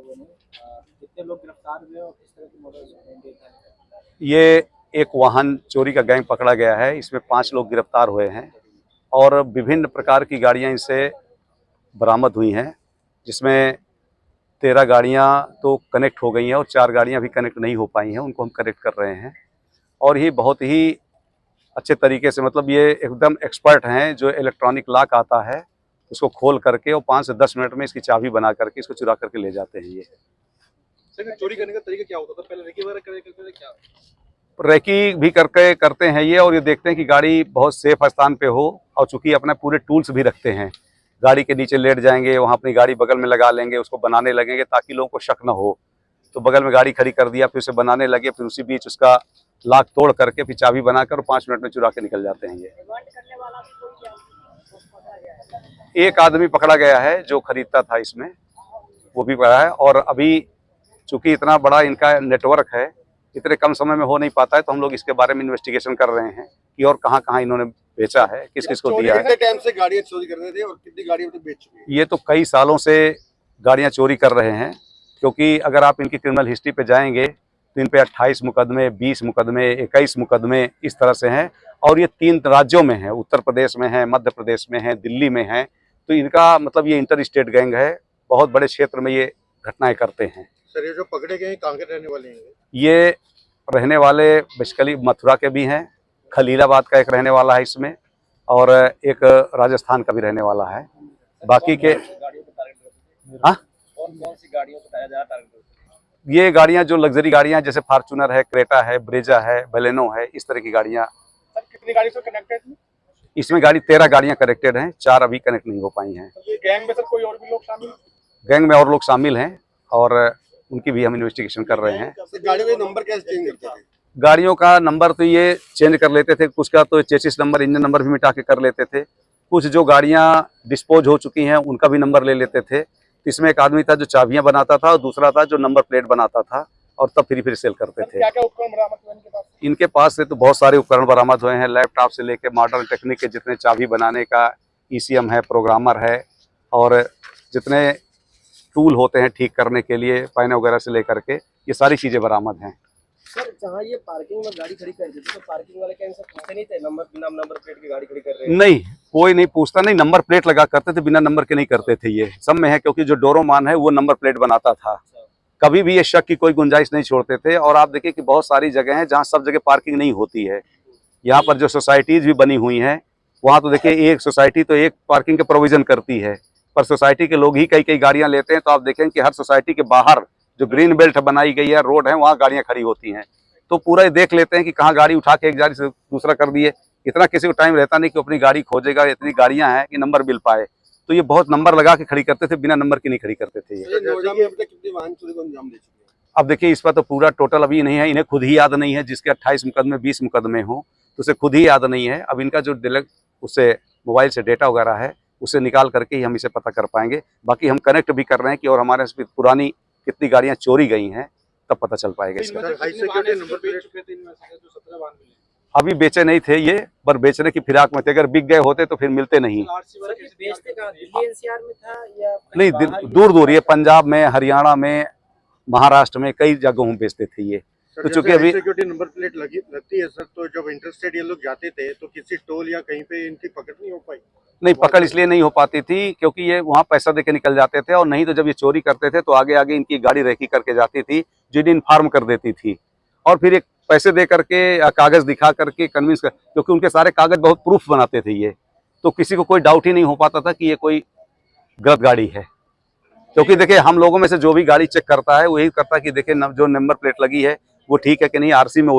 लोगों ने। कितने लोग गिरफ्तार हुए और किस तरह की मॉडल? ये एक वाहन चोरी का गैंग पकड़ा गया है। इसमें 5 लोग गिरफ्तार हुए हैं और विभिन्न प्रकार की गाड़ियां इनसे बरामद हुई हैं, जिसमें 13 गाड़ियां तो कनेक्ट हो गई हैं और 4 गाड़ियां भी कनेक्ट नहीं हो पाई हैं। उनको हम कनेक्ट कर रहे हैं और ये बहुत ही अच्छे तरीके से, मतलब ये एकदम एक्सपर्ट हैं। जो इलेक्ट्रॉनिक लॉक आता है उसको खोल करके और 5 से 10 मिनट में इसकी चाबी बना करके इसको चुरा करके ले जाते हैं। ये सर, चोरी करने का तरीका क्या होता था? पहले रेकी वगैरह करते थे क्या? रेकी भी करके करते हैं ये, और ये देखते हैं कि गाड़ी बहुत सेफ स्थान पे हो, और चूंकि अपने पूरे टूल्स भी रखते हैं। गाड़ी के नीचे लेट जाएंगे, वहाँ अपनी गाड़ी बगल में लगा लेंगे, उसको बनाने लगेंगे ताकि लोगों को शक न हो। तो बगल में गाड़ी खड़ी कर दिया, फिर उसे बनाने लगे, फिर उसी बीच उसका लॉक तोड़ करके फिर चाबी बनाकर 5 मिनट में चुरा के निकल जाते हैं। ये एक आदमी पकड़ा गया है जो खरीदता था इसमें, वो भी पकड़ा है। और अभी चूंकि इतना बड़ा इनका नेटवर्क है, इतने कम समय में हो नहीं पाता है, तो हम लोग इसके बारे में इन्वेस्टिगेशन कर रहे हैं कि और कहाँ इन्होंने बेचा है, किस किस को दिया है। कितने टाइम से गाड़ियां चोरी कर रहे थे और कितनी गाड़ियां तो बेच चुके हैं? ये तो कई सालों से गाड़ियां चोरी कर रहे हैं, क्योंकि अगर आप इनकी क्रिमिनल हिस्ट्री पे जाएंगे तो इन पे 28 मुकदमे, 20 मुकदमे, 21 मुकदमे इस तरह से हैं। और ये 3 राज्यों में है, उत्तर प्रदेश में है, मध्य प्रदेश में है, दिल्ली में है। तो इनका मतलब ये इंटर स्टेट गैंग है, बहुत बड़े क्षेत्र में ये घटनाएं करते हैं। सर, ये जो पकड़े गए हैं कहाँ के रहने वाले हैं? ये रहने वाले बेसिकली मथुरा के भी हैं, खलीलाबाद का एक रहने वाला है इसमें, और एक राजस्थान का भी रहने वाला है। बाकी के हाँ, कौन सी गाड़ियों को ज्यादा टारगेट? ये गाड़ियां जो लग्जरी गाड़ियां जैसे फार्चूनर है, क्रेटा है, ब्रेजा है, बेलेनो है, इस तरह की गाड़ियां। सर, कितनी गाड़ी से कनेक्टेड है? इसमें गाड़ी 13 गाड़ियां कनेक्टेड हैं, 4 अभी कनेक्ट नहीं हो पाई हैं। ये गैंग में सर कोई और भी लोग शामिल हैं? गैंग में और लोग शामिल हैं और उनकी भी हम इन्वेस्टिगेशन कर रहे हैं। गाड़ियों के नंबर कैसे चेंज करते थे? गाड़ियों का नंबर तो ये चेंज कर लेते थे, कुछ का तो चेसिस नंबर, इंजन नंबर भी मिटा के कर लेते थे। कुछ जो गाड़ियां डिस्पोज हो चुकी हैं उनका भी नंबर ले लेते थे। इसमें एक आदमी था जो चाबियां बनाता था और दूसरा था जो नंबर प्लेट बनाता था, और तब फिर सेल करते थे। क्या-क्या उपकरण बरामद हुए इनके पास? इनके पास से तो बहुत सारे उपकरण बरामद हुए हैं, लैपटॉप से लेके मॉडर्न टेक्निक के जितने चाबी बनाने का ईसीएम है, प्रोग्रामर है, और जितने टूल होते हैं ठीक करने के लिए, पैन वगैरह से लेकर के, ये सारी चीज़ें बरामद हैं। सर, जहाँ ये पार्किंग में गाड़ी खड़ी कर दी थी, तो पार्किंग वाले क्या इनसे पूछते नहीं थे बिना नंबर प्लेट की गाड़ी खड़ी कर रहे हैं? नहीं, कोई नहीं पूछता, नहीं नंबर प्लेट लगा करते थे, बिना नंबर के नहीं करते थे। ये सब में है, क्योंकि जो डोरोमान है वो नंबर प्लेट बनाता था। कभी भी ये शक की कोई गुंजाइश नहीं छोड़ते थे। और आप देखिए कि बहुत सारी जगह हैं जहाँ सब जगह पार्किंग नहीं होती है। यहाँ पर जो सोसाइटीज भी बनी हुई हैं, वहाँ तो देखिए एक सोसाइटी तो एक पार्किंग के प्रोविजन करती है, पर सोसाइटी के लोग ही कई गाड़ियाँ लेते हैं। तो आप देखें कि हर सोसाइटी के बाहर जो ग्रीन बेल्ट बनाई गई है, रोड है, वहाँ गाड़ियाँ खड़ी होती हैं। तो पूरा ये देख लेते हैं कि कहाँ गाड़ी उठा के एक गाड़ी से दूसरा कर दिए। इतना किसी को टाइम रहता नहीं कि अपनी गाड़ी खोजेगा, इतनी गाड़ियाँ हैं कि नंबर मिल पाए। तो ये बहुत नंबर लगा के खड़ी करते थे, बिना नंबर की नहीं खड़ी करते थे ये। नोएडा में अब तक कितनी वाहन चोरी को अंजाम दे चुके हैं? अब देखिए, इस पर तो पूरा टोटल अभी नहीं है, इन्हें खुद ही याद नहीं है। जिसके 28 मुकदमे, 20 मुकदमे हों, तो उसे खुद ही याद नहीं है। अब इनका जो डिलेक्ट उससे मोबाइल से डेटा वगैरह है, उसे निकाल करके ही हम इसे पता कर पाएंगे। बाकी हम कनेक्ट भी कर रहे हैं कि और हमारे पुरानी कितनी गाड़ियाँ चोरी गई हैं, तब पता चल पाएगा इसका। हाई सिक्योरिटी नंबर बेच चुके थे इनमें से जो 17 वाहन मिले? अभी बेचे नहीं थे ये, पर बेचने की फिराक में थे। अगर बिक गए होते तो फिर मिलते नहीं। बेचते कहाँ? दिल्ली एनसीआर में था या नहीं, दूर दूर, ये पंजाब में, हरियाणा में, महाराष्ट्र में, कई जगहों में बेचते थे ये। तो चूंकि अभी सिक्योरिटी नंबर प्लेट लगती है सर, तो जब इंटरस्टेट ये लोग जाते थे तो किसी टोल या कहीं पे इनकी पकड़ नहीं हो पाई? नहीं, पकड़ इसलिए नहीं हो पाती थी क्योंकि ये वहाँ पैसा देके निकल जाते थे, और नहीं तो जब ये चोरी करते थे तो आगे आगे इनकी गाड़ी रेकी करके जाती थी, जो इन्हें इन्फॉर्म कर देती थी। और फिर एक पैसे दे करके या कागज दिखा करके कन्विंस कर, क्योंकि उनके सारे कागज बहुत प्रूफ बनाते थे ये, तो किसी को कोई डाउट ही नहीं हो पाता था कि ये कोई गलत गाड़ी है। क्योंकि देखिए, हम लोगों में से जो भी गाड़ी चेक करता है वो यही करता है कि देखिए जो नंबर प्लेट लगी है वो ठीक है कि नहीं, आरसी में